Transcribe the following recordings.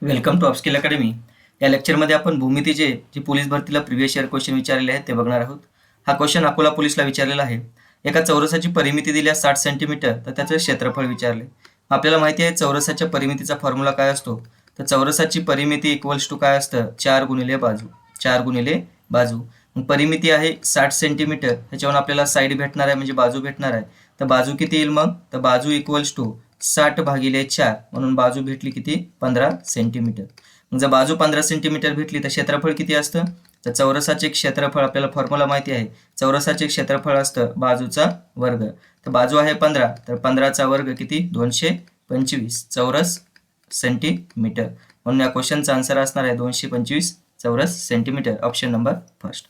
Welcome to upskill academy. या लेक्चरमध्ये आपण भूमितीचे जे पोलीस भरतीला प्रिव्हियस इयर क्वेश्चन विचारलेले आहेत ते बघणार आहोत. हा क्वेश्चन अकोला पोलीसला विचारलेला आहे. एका चौरसाची परिमिती दिली आहे 60 सेंटीमीटर, तर त्याचं क्षेत्रफळ विचारले. आपल्याला माहिती आहे चौरसाच्या परिमितीचा फॉर्म्युला काय असतो. तर चौरसाची परिमिती इक्वल्स टू काय असतं, 4 गुणिले बाजू. 4 गुणिले बाजू. मग परिमिती आहे 60 सेंटीमीटर, ह्याच्यावरून आपल्याला साईड भेटणार आहे म्हणजे बाजू भेटणार आहे. तर बाजू किती येईल मग, तर बाजू इक्वल्स टू 60 भागिले 4, म्हणून बाजू भेटली किती, 15 सेंटीमीटर. मग जर बाजू 15 सेंटीमीटर भेटली तर क्षेत्रफळ किती असतं, तर चौरसाचे क्षेत्रफळ आपल्याला फॉर्म्युला माहिती आहे. चौरसाचे क्षेत्रफळ असतं बाजूचा वर्ग. तर बाजू आहे 15, तर 15चा वर्ग किती, 225 चौरस सेंटीमीटर. म्हणून या क्वेश्चनचा आन्सर असणार आहे 225 चौरस centimetre. Option number first.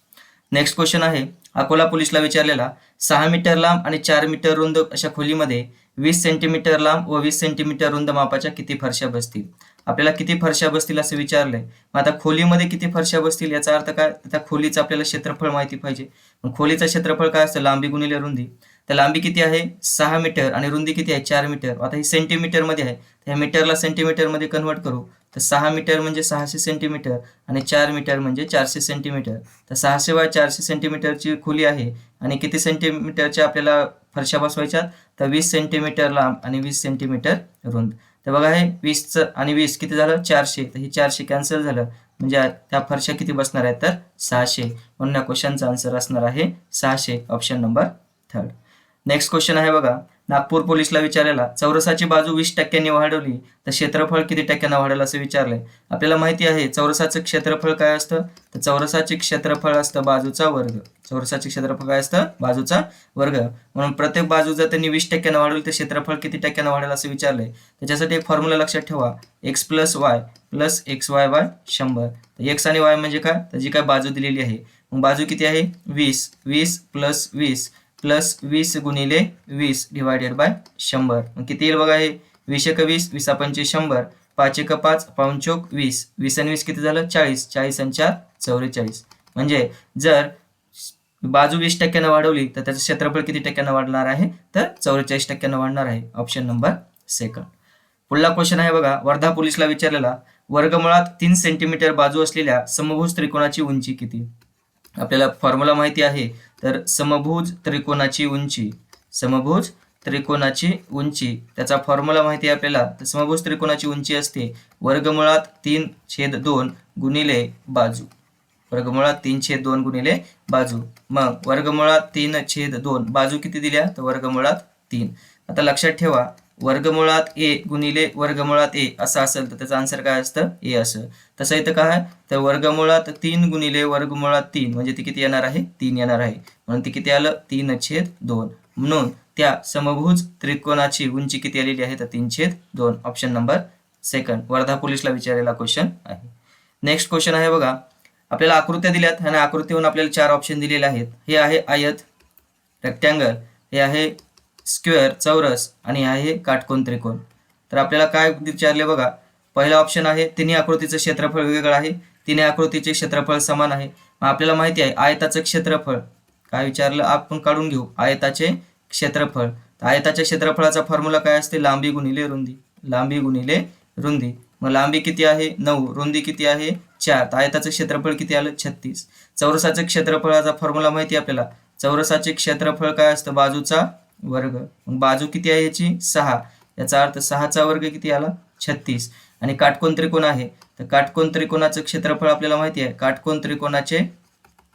Next question आहे अकोला पोलीसला विचारलेला. 6 मीटर लांब आणि 4 मीटर रुंद अशा खोलीमध्ये 20 सेंटीमीटर लांब व 20 सेंटीमीटर रुंद मापाच्या किती फरशा बसतील. आपल्याला किती फरशा बसतील असं विचारलंय. मग आता खोलीमध्ये किती फरशा बसतील याचा अर्थ काय, त्या खोलीचं आपल्याला क्षेत्रफळ माहिती पाहिजे. मग खोलीचं क्षेत्रफळ काय असतं, लांबी गुणिले रुंदी. तर लांबी किती आहे 6 मीटर आणि रुंदी किती आहे 4 मीटर. आता ही सेंटीमीटर मध्ये आहे, तर ह्या मीटरला सेंटीमीटर मध्ये कन्वर्ट करू. तर 6 मीटर म्हणजे 600 सेंटीमीटर आणि 4 मीटर म्हणजे 400 सेंटीमीटर. तर 600 बाय 400 सेंटीमीटरची खोली आहे आणि किती सेंटीमीटरच्या आपल्याला फरशा बसवायच्यात, तर 20 सेंटीमीटर लांब आणि 20 सेंटीमीटर रुंद. तर बघा हे 20 आणि 20 किती झालं 400, तर ही 400 कॅन्सल झालं म्हणजे त्या फरशा किती बसणार आहेत, तर 600. म्हणून या क्वेश्चनचा आन्सर असणार आहे 600. Option number third. Next question आहे बघा, नागपूर पोलीसला विचारलेला. चौरसाची बाजू 20% वाढवली तर क्षेत्रफळ किती टक्क्यांना वाढेल असं विचारलंय. आपल्याला माहिती आहे चौरसाचं क्षेत्रफळ काय असतं, तर चौरसाचे क्षेत्रफळ असतं बाजूचा वर्ग. चौरसाचे क्षेत्रफळ काय असतं, बाजूचा वर्ग. म्हणून प्रत्येक बाजू जर त्यांनी 20% वाढवली तर क्षेत्रफळ किती टक्क्यांना वाढेल असं विचारलंय. त्याच्यासाठी एक फॉर्म्युला लक्षात ठेवा, x plus y plus x y by 100. तर एक्स आणि वाय म्हणजे काय, तर जी काय बाजू दिलेली आहे. मग बाजू किती आहे 20, 20 प्लस 20 प्लस 20 गुणिले 20 डिवायडेड बाय 100. मग किती येईल बघा, हे 20 × 20, 20 × 5 100, 5 × 5 5 चोक 20, 20 आणि 20 किती झालं 40, 40 आणि 4 44. म्हणजे जर बाजू 20% वाढवली तर त्याचं क्षेत्रफळ किती टक्क्यांना वाढणार आहे, तर 44% वाढणार आहे. Option number second. पुढला क्वेश्चन आहे बघा, वर्धा पोलीसला विचारलेला. वर्गमुळात 3 सेंटीमीटर बाजू असलेल्या समभुज त्रिकोणाची उंची किती. आपल्याला फॉर्म्युला माहिती आहे, तर समभुज त्रिकोणाची उंची, समभुज त्रिकोणाची उंची त्याचा फॉर्म्युला माहिती आहे आपल्याला. तर समभुज त्रिकोणाची उंची असते वर्गमुळात 3/2 गुणिले बाजू. वर्गमुळात 3/2 गुणिले बाजू. मग वर्गमुळात 3/2 बाजू किती दिल्या, तर वर्गमुळात 3. आता लक्षात ठेवा वर्गमुळात a गुणिले वर्गमुळात a असं असेल तर त्याचं आन्सर काय असतं, a असं. तसं इथं काय, तर वर्गमुळात 3 गुणिले वर्गमुळात 3 म्हणजे ती किती येणार आहे, 3 येणार आहे. म्हणून ती किती आलं 3/2. म्हणून त्या समभुज त्रिकोणाची उंची किती आलेली आहे, तर 3/2. ऑप्शन नंबर सेकंड वर्धा पोलीसला विचारलेला क्वेश्चन आहे. नेक्स्ट क्वेश्चन आहे बघा, आपल्याला आकृत्या दिल्यात आणि आकृतीवरून आपल्याला 4 ऑप्शन दिलेले आहेत. हे आहे आयत, रेक्टँगल, हे आहे स्क्वेअर चौरस आणि हे आहे काटकोन त्रिकोण. तर आपल्याला काय विचारले बघा, पहिला ऑप्शन आहे तिन्ही आकृतीचं क्षेत्रफळ वेगवेगळं आहे, तिन्ही आकृतीचे क्षेत्रफळ समान आहे. मग आपल्याला माहिती आहे आयताचं क्षेत्रफळ काय विचारलं, आपण काढून घेऊ आयताचे क्षेत्रफळ. तर आयताच्या क्षेत्रफळाचा फॉर्म्युला काय असते, लांबी गुणिले रुंदी. लांबी गुणिले रुंदी. मग लांबी किती आहे 9, रुंदी किती आहे 4, तर आयताचं क्षेत्रफळ किती आलं 36. चौरसाचं क्षेत्रफळाचा फॉर्म्युला माहिती आहे आपल्याला. चौरसाचे क्षेत्रफळ काय असतं, बाजूचा वर्ग. मग बाजू किती आहे याची 6, याचा अर्थ 6चा वर्ग किती आला 36. आणि काटकोन त्रिकोण आहे, तर काटकोन त्रिकोणाचं क्षेत्रफळ आपल्याला माहिती आहे. काटकोन त्रिकोणाचे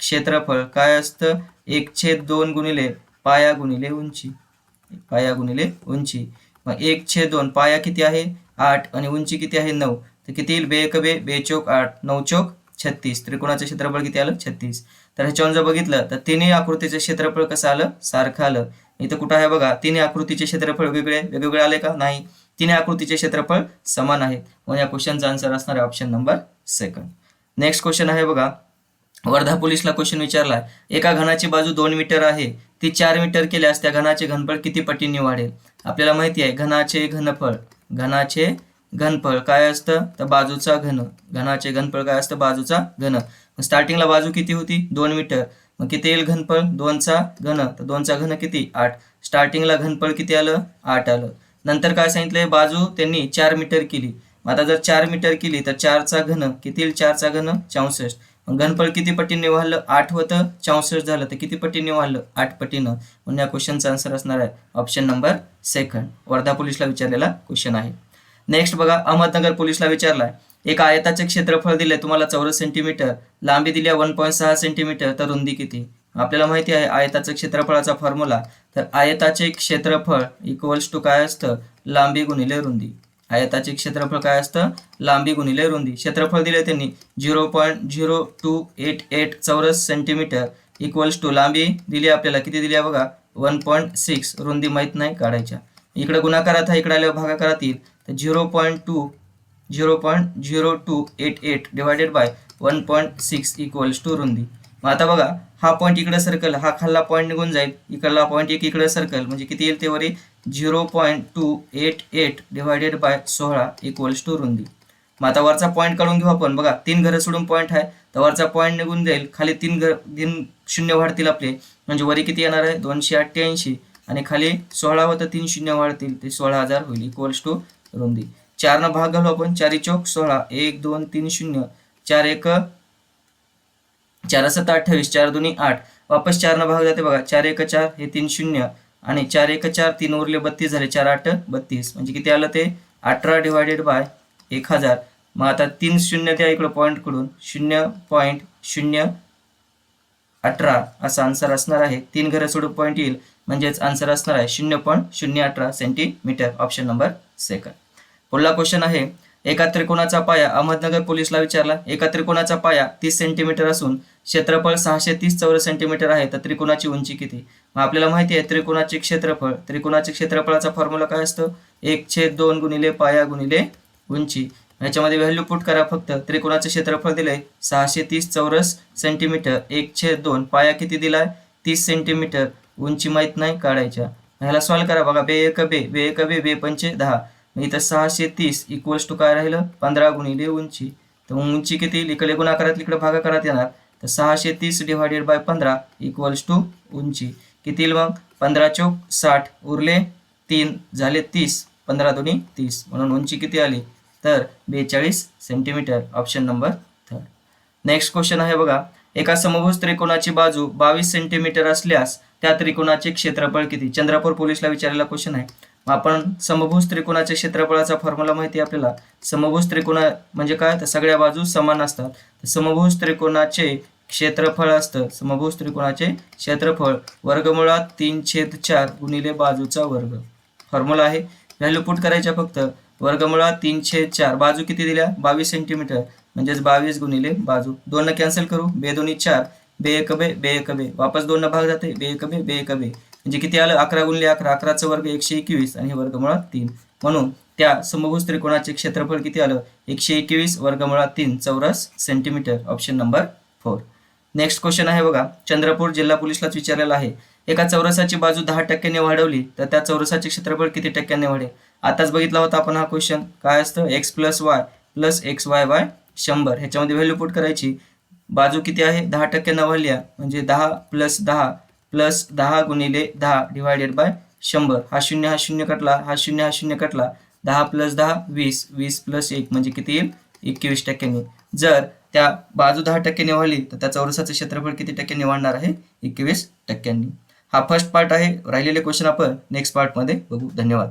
क्षेत्रफळ काय असतं, 1/2 गुणिले पाया गुणिले उंची. पाया गुणिले उंची. मग 1/2 पाया किती आहे 8 आणि उंची किती आहे 9, तर किती येईल 2 × 2 2 चोक 8 9 चोक 36. त्रिकोणाचं क्षेत्रफळ किती आलं 36. तर ह्याच्यावरून जर बघितलं तर तिन्ही आकृतीचं क्षेत्रफळ कसं आलं, सारखं आलं. इथं कुठं आहे बघा, तिन्ही आकृतीचे क्षेत्रफळ वेगवेगळे आले का, नाही. तिन्ही आकृतीचे क्षेत्रफळ समान आहेत. म्हणून या क्वेश्चनचा आन्सर असणार आहे option number second. Next question आहे बघा, वर्धा पोलीसला क्वेश्चन विचारला. एका घनाची बाजू 2 मीटर आहे, ती 4 मीटर केल्यास त्या घनाचे घनफळ किती पटींनी वाढेल. आपल्याला माहिती आहे घनाचे घनफळ, घनाचे घनफळ काय असतं, तर बाजूचा घन. घनाचे घनफळ काय असतं, बाजूचा घन. स्टार्टिंगला बाजू किती होती 2 मीटर, मग किती येईल घनफळ 2चा घन, तर 2चा घन किती 8. स्टार्टिंगला घनफळ किती आलं 8 आलं. नंतर काय सांगितलंय, बाजू त्यांनी 4 मीटर केली, मग आता जर 4 मीटर केली तर 4चा घन किती येईल? 4चा घन 64. मग घनफळ किती पटीने वाढलं? 8 होतं 64 झालं तर किती पटीने वाढलं? 8 पटीनं. म्हणून या क्वेश्चनचा आन्सर असणार आहे ऑप्शन नंबर सेकंड. वर्धा पोलीसला विचारलेला क्वेश्चन आहे. नेक्स्ट बघा, अहमदनगर पोलीसला विचारलाय. एक आयताचे क्षेत्रफळ दिले तुम्हाला 84 सेंटीमीटर, लांबी दिली 1.6 सेंटीमीटर, तर रुंदी किती? आपल्याला माहिती आहे आयताचं क्षेत्रफळाचा फॉर्म्युला. तर आयताचे क्षेत्रफळ इक्वल्स टू काय असतं? लांबी गुणिले रुंदी. आयताचे क्षेत्रफळ काय असतं? लांबी गुणिले रुंदी. क्षेत्रफळ दिले त्यांनी 0.0288 चौरस सेंटीमीटर इक्वल्स टू लांबी दिली आपल्याला किती दिली आहे बघा? 1.6. रुंदी माहीत नाही, काढायच्या. इकडे गुणाकारात आहे, इकडे आल्यावर भागाकारात येईल. तर 0.0288 डिवायडेड बाय 1.6 इक्वल्स टू रुंदी. मग आता बघा, हा पॉईंट इकडे सर्कल, हा खाल्ला पॉईंट निघून जाईल, इकडला पॉईंट एक इकडे सर्कल, म्हणजे किती येईल ते वरी? 0.288 डिवायडेड बाय 16 इक्वल्स टू रुंदी. मग आता वरचा पॉईंट काढून घेऊ आपण. बघा 3 घरं सोडून पॉईंट आहे, तर वरचा पॉईंट निघून जाईल, खाली 3 शून्य वाढतील आपले, म्हणजे वरी किती येणार आहे? 288, आणि खाली 16 होतं 3 शून्य वाढतील, ते 16,000 होईल इक्वल्स टू रुंदी. 4 न भाग घालू आपण. 4 चौक 16, 1 2 3 0, 4 1 4 7 28, 4 2 8, वापस 4 न भाग जाते बघा. 4 1 4, हे 3 0, आणि 4 1 4, 3 उरले 32 झाले, 4 8 32, म्हणजे किती आलं ते? 18 डिवायडेड बाय 1000. मग आता 3 शून्य द्या इकडं पॉईंट कडून, 0.018 असा आन्सर असणार आहे. 3 घरं सोडून पॉईंट येईल, म्हणजेच आन्सर असणार आहे 0.018 सेंटीमीटर. Option number second. पुढला क्वेश्चन आहे, एका त्रिकोणाचा पाया अहमदनगर पोलीसला विचारला. एका त्रिकोणाचा पाया 30 सेंटीमीटर असून क्षेत्रफळ 630 चौरस सेंटीमीटर आहे, तर त्रिकोणाची उंची किती? मग आपल्याला माहिती आहे त्रिकोणाचे क्षेत्रफळ, त्रिकोणाचे क्षेत्रफळाचा फॉर्म्युला काय असतं? 1/2 गुणिले पाया गुणिले उंची. ह्याच्यामध्ये व्हॅल्यू पुट करा फक्त. त्रिकोणाचे क्षेत्रफळ दिले 630 चौरस सेंटीमीटर, 1/2, पाया किती दिलाय? 30 सेंटीमीटर, उंची माहीत नाही, काढायच्या. ह्याला सॉल्व करा बघा. बे 1 बे, बे 1 बे, बे 5 10, इथं 630 इक्वल्स टू काय राहिलं? 15 गुणिले उंची. तर उंची किती? इकडे गुणाकारात इकडे भागाकारात येणार, तर 630 डिवायडेड बाय 15 इक्वल्स टू उंची किती येईल मग? 15 चौक 60, उरले 3 झाले 30, 15 दुनी 30, म्हणून उंची किती आली? तर 42 centimetre. Option number third. Next question आहे बघा, एका समभुज त्रिकोणाची बाजू 22 सेंटीमीटर असल्यास त्या त्रिकोणाचे क्षेत्रफळ किती? चंद्रपूर पोलीसला विचारलेला क्वेश्चन आहे. आपण समभुज त्रिकोणाच्या क्षेत्रफळाचा फॉर्म्युला माहिती आहे आपल्याला. समभुज त्रिकोण म्हणजे काय? तर सगळ्या बाजू समान असतात. समभुज त्रिकोणाचे क्षेत्रफळ असतं, समभुज त्रिकोणाचे क्षेत्रफळ वर्गमुळात 3/4 गुणिले बाजूचा वर्ग. फॉर्म्युला आहे, व्हॅल्यू पुट करायच्या फक्त. वर्गमुळात 3/4, बाजू किती दिल्या? 22 सेंटीमीटर, म्हणजेच 22 गुणिले बाजू. 2 न कॅन्सल करू, बे 2 4, बे 1 बे, बे 1 बे, वापस 2 न भाग जाते, बे 1 बे, बे 1 बे, म्हणजे किती आलं? 11 गुणिले 11, 11चा वर्ग 121, आणि हे वर्गमुळात 3. म्हणून त्या समभुज त्रिकोणाचे क्षेत्रफळ किती आलं? 121 वर्गमुळात 3 चौरस centimetre. Option number 4. Next question आहे बघा, चंद्रपूर जिल्हा पोलीसलाच विचारलेला आहे. एका चौरसाची बाजू 10% वाढवली तर त्या चौरसाचे क्षेत्रफळ किती टक्क्यांनी वाढेल? आताच बघितला होता आपण हा क्वेश्चन. काय असतं? x + y + xy bye 100. ह्याच्यामध्ये व्हॅल्यू पुट करायची. बाजू किती आहे? 10% वाढली आहे, म्हणजे 10 + 10 + 10 गुणिले 10 डिवायडेड बाय 100. हा 0 हा 0 कटला, हा 0 हा 0 कटला, 10 + 10 20, 20 + 1 म्हणजे किती येईल? 21%. जर त्या बाजू 10% वाढली तर त्या चौरसाचे क्षेत्रफळ किती टक्क्यांनी वाढणार आहे? 21%. हा फर्स्ट पार्ट आहे. राहिलेले क्वेश्चन आपण नेक्स्ट पार्टमध्ये बघू. धन्यवाद.